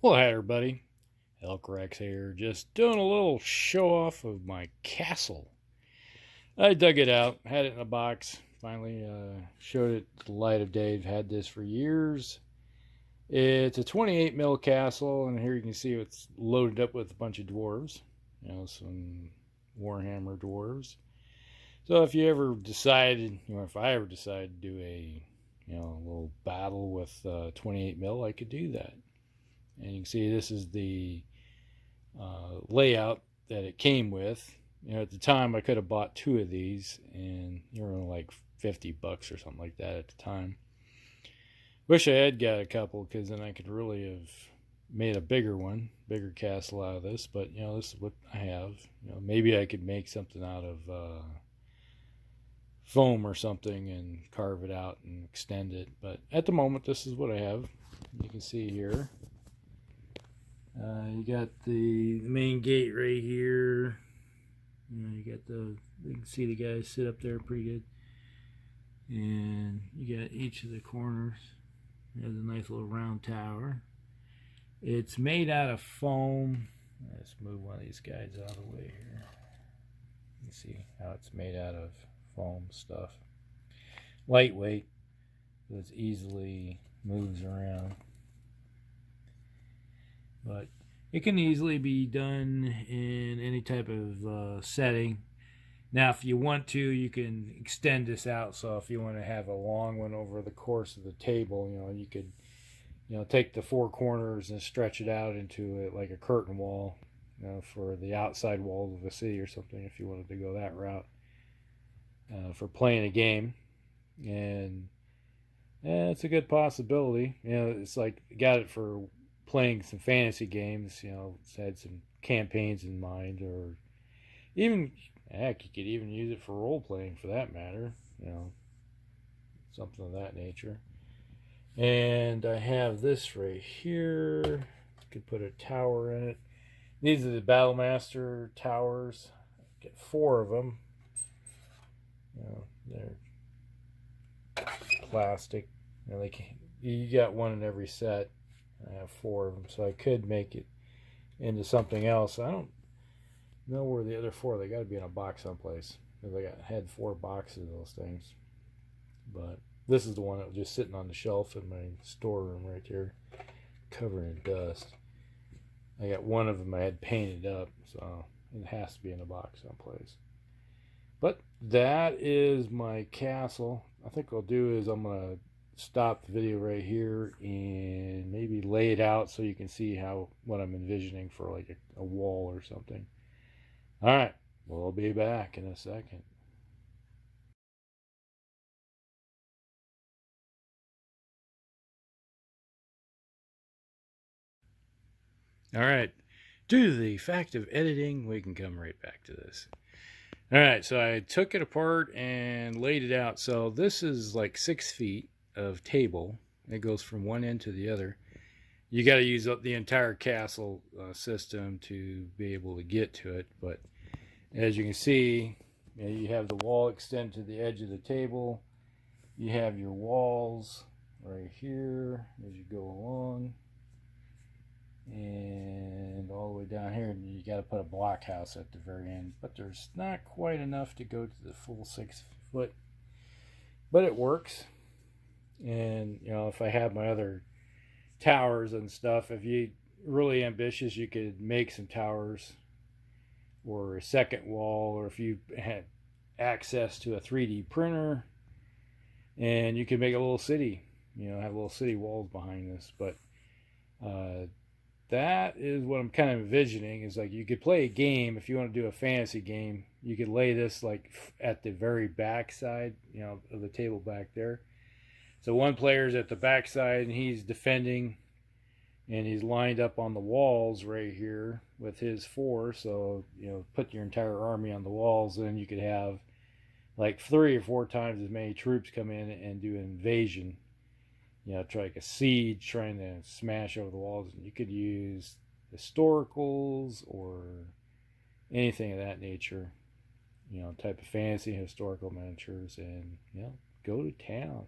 Well, hi everybody. Elk Rex here, just doing a little show off of my castle. I dug it out, had it in a box, finally showed it to the light of day. I've had this for years. It's a 28 mil castle, and here you can see it's loaded up with a bunch of dwarves, some Warhammer dwarves. So if you ever decided, if I ever decided to do a little battle with 28 mil, I could do that. And you can see this is the layout that it came with. At the time I could have bought two of these, and they were like $50 or something like that at the time. Wish I had got a couple, because then I could really have made a bigger castle out of this. But this is what I have. Maybe I could make something out of foam or something and carve it out and extend it. But at the moment, this is what I have. You can see here. You got the main gate right here. You can see the guys sit up there pretty good. And you got each of the corners. There's a nice little round tower. It's made out of foam. Let's move one of these guys out of the way here. You can see how it's made out of foam stuff. Lightweight, so it easily moves around. But it can easily be done in any type of setting. Now, if you want to, you can extend this out. So if you want to have a long one over the course of the table, you could, take the four corners and stretch it out into it like a curtain wall, for the outside walls of a city or something, if you wanted to go that route for playing a game. And it's a good possibility. It's like got it for playing some fantasy games. It's had some campaigns in mind, or even heck, you could even use it for role playing for that matter. Something of that nature. And I have this right here. Could put a tower in it. These are the Battlemaster towers. Get four of them. They're plastic. You got one in every set. I have four of them, so I could make it into something else. I don't know where the other four. They got to be in a box someplace. I had four boxes of those things, but this is the one that was just sitting on the shelf in my storeroom right here, covered in dust. I got one of them I had painted up, so it has to be in a box someplace. But that is my castle. I think what I'll do is I'm gonna stop the video right here and maybe lay it out so you can see what I'm envisioning for like a wall or something. All right, we'll be back in a second. All right, due to the fact of editing, we can come right back to this. All right, so I took it apart and laid it out. So this is like 6 feet of table. It goes from one end to the other. You got to use up the entire castle system to be able to get to it. But as you can see, you have the wall extend to the edge of the table. You have your walls right here as you go along, and all the way down here. And you got to put a blockhouse at the very end, but there's not quite enough to go to the full 6 foot, but it works. And if I have my other towers and stuff, if you really ambitious, you could make some towers or a second wall, or if you had access to a 3D printer, and you could make a little city, have little city walls behind this. But that is what I'm kind of envisioning, is like you could play a game. If you want to do a fantasy game, you could lay this like at the very back side, of the table back there. So one player's at the back side and he's defending, and he's lined up on the walls right here with his four. So put your entire army on the walls, and you could have like 3 or 4 times as many troops come in and do an invasion. Try like a siege, trying to smash over the walls. And you could use historicals or anything of that nature, type of fantasy historical miniatures, and go to town.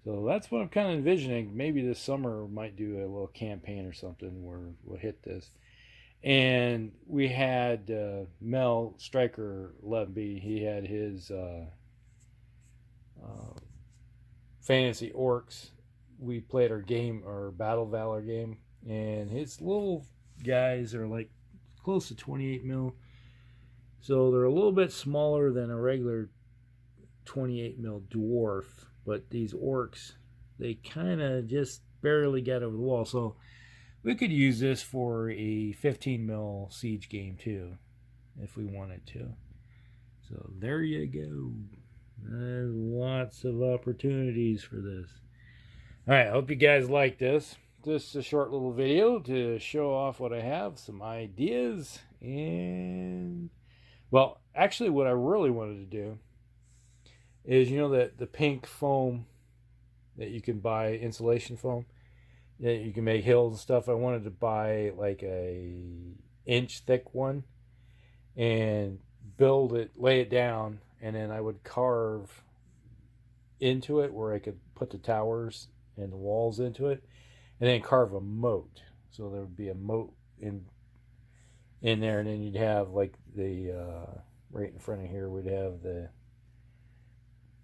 So that's what I'm kind of envisioning. Maybe this summer we might do a little campaign or something where we'll hit this. And we had Mel Striker 11B. He had his uh, Fantasy Orcs. We played our game, our Battle Valor game, and his little guys are like close to 28 mil. So they're a little bit smaller than a regular 28 mil dwarf, but these orcs, they kind of just barely got over the wall. So we could use this for a 15 mil siege game too, if we wanted to. So there you go. There's lots of opportunities for this. All right, I hope you guys like this. Just a short little video to show off what I have, some ideas, and well, actually what I really wanted to do is, you know, that the pink foam that you can buy, insulation foam that you can make hills and stuff. I wanted to buy like a inch thick one and build it, lay it down, and then I would carve into it where I could put the towers and the walls into it, and then carve a moat. So there would be a moat in there, and then you'd have like the right in front of here, we'd have the,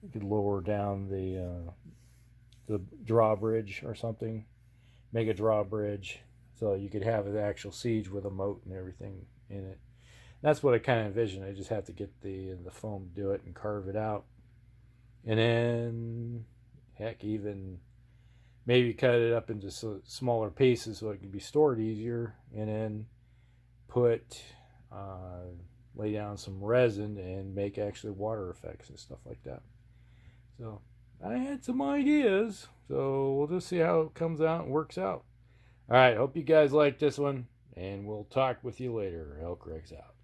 you could lower down the drawbridge or something, make a drawbridge, so you could have an actual siege with a moat and everything in it. That's what I kind of envision. I just have to get the foam to do it and carve it out, and then heck, even maybe cut it up into smaller pieces so it can be stored easier, and then put lay down some resin and make actually water effects and stuff like that. So I had some ideas, so we'll just see how it comes out and works out. All right, hope you guys like this one, and we'll talk with you later. Elk Rex out.